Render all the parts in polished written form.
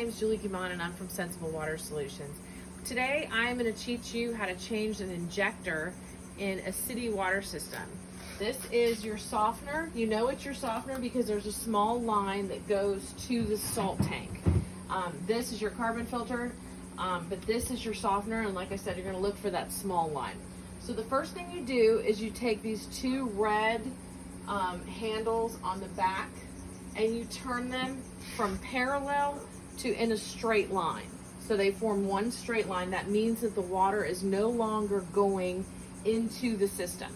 My name is Julie Gimon and I'm from Sensible Water Solutions. Today I'm going to teach you how to change an injector in a city water system. This is your softener. You know it's your softener because there's a small line that goes to the salt tank. This is your carbon filter, but this is your softener, and like I said, you're going to look for that small line. So the first thing you do is you take these two red handles on the back and you turn them from parallel to in a straight line. So they form one straight line. That means that the water is no longer going into the system.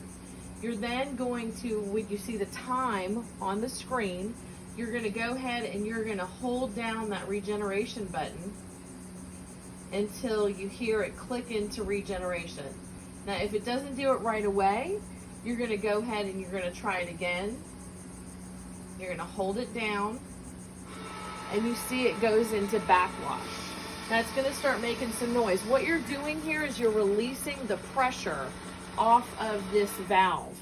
You're then going to, when you see the time on the screen, you're going to go ahead and you're going to hold down that regeneration button until you hear it click into regeneration. Now if it doesn't do it right away, you're going to go ahead and you're going to try it again. You're going to hold it down and you see it goes into backwash. That's going to start making some noise. What you're doing here is you're releasing the pressure off of this valve.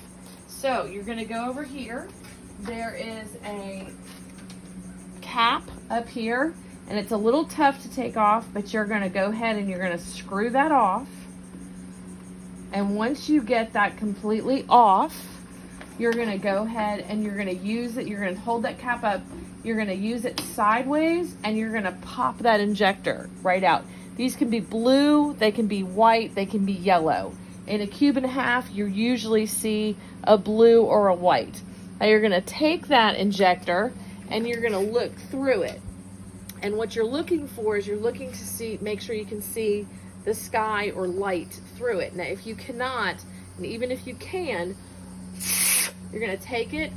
So you're going to go over here. There is a cap up here and it's a little tough to take off, but you're going to go ahead and you're going to screw that off. And once you get that completely off, you're going to go ahead and you're going to use it. You're going to hold that cap up. You're going to use it sideways and you're going to pop that injector right out. These can be blue, they can be white, they can be yellow. In a cube and a half, you usually see a blue or a white. Now you're going to take that injector and you're going to look through it. And what you're looking for is you're looking to see, make sure you can see the sky or light through it. Now if you cannot, and even if you can, you're going to take it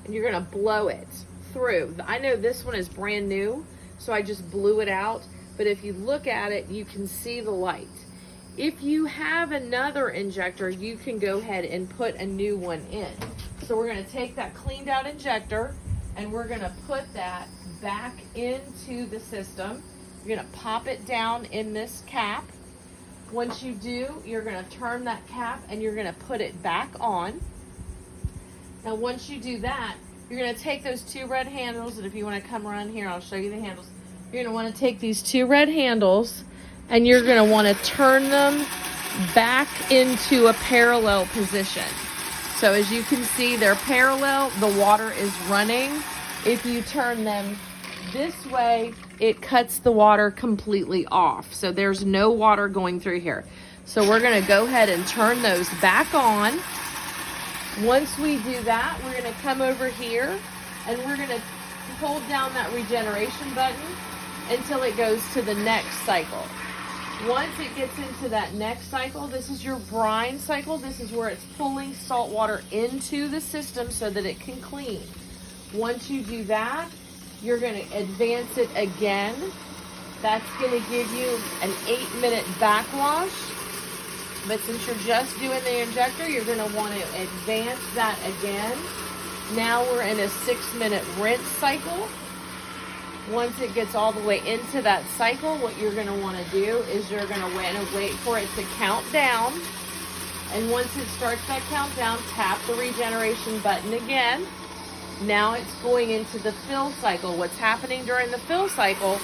and you're going to blow it through. I know this one is brand new, so I just blew it out. But if you look at it, you can see the light. If you have another injector, you can go ahead and put a new one in. So we're going to take that cleaned out injector and we're going to put that back into the system. You're going to pop it down in this cap. Once you do, you're going to turn that cap and you're going to put it back on. Now once you do that, you're going to take those two red handles, and if you want to come around here, I'll show you the handles. You're going to want to take these two red handles and you're going to want to turn them back into a parallel position. So as you can see, they're parallel, the water is running. If you turn them this way, it cuts the water completely off. So there's no water going through here. So we're going to go ahead and turn those back on. Once we do that, we're going to come over here and we're going to hold down that regeneration button until it goes to the next cycle. Once it gets into that next cycle, this is your brine cycle. This is where it's pulling salt water into the system so that it can clean. Once you do that, you're going to advance it again. That's going to give you an 8-minute backwash. But since you're just doing the injector, you're going to want to advance that again. Now we're in a 6-minute rinse cycle. Once it gets all the way into that cycle, what you're going to want to do is you're going to wait for it to count down. And once it starts that countdown, tap the regeneration button again. Now it's going into the fill cycle. What's happening during the fill cycle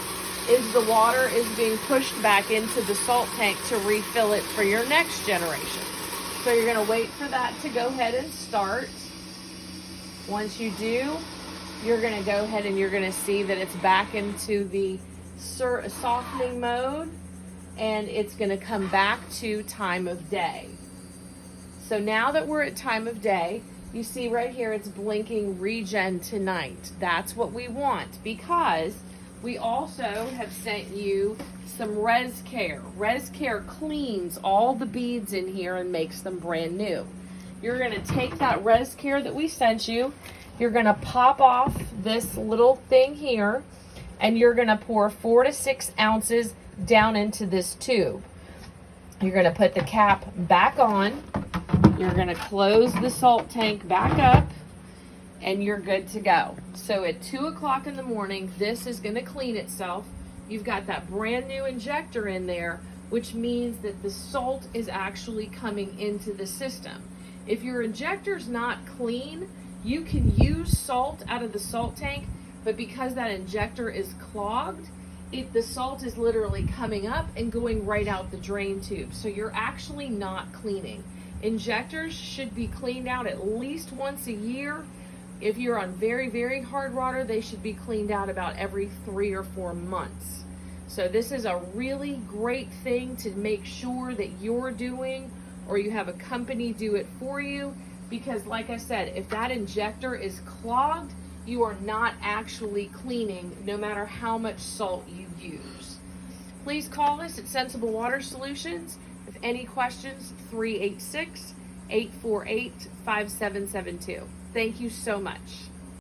is the water is being pushed back into the salt tank to refill it for your next generation. So you're going to wait for that to go ahead and start. Once you do, you're going to go ahead and you're going to see that it's back into the softening mode and it's going to come back to time of day. So now that we're at time of day, you see right here it's blinking regen tonight. That's what we want because we also have sent you some Res Care. Res Care cleans all the beads in here and makes them brand new. You're going to take that Res Care that we sent you, you're going to pop off this little thing here, and you're going to pour 4 to 6 ounces down into this tube. You're going to put the cap back on. You're going to close the salt tank back up and you're good to go. So at 2 o'clock in the morning, this is going to clean itself. You've got that brand new injector in there, which means that the salt is actually coming into the system. If your injector's not clean, you can use salt out of the salt tank, but because that injector is clogged, the salt is literally coming up and going right out the drain tube. So you're actually not cleaning. Injectors should be cleaned out at least once a year. If you're on very, very hard water, they should be cleaned out about every 3 or 4 months. So this is a really great thing to make sure that you're doing, or you have a company do it for you, because like I said, if that injector is clogged, you are not actually cleaning no matter how much salt you use. Please call us at Sensible Water Solutions. If any questions, 386-848-5772. Thank you so much.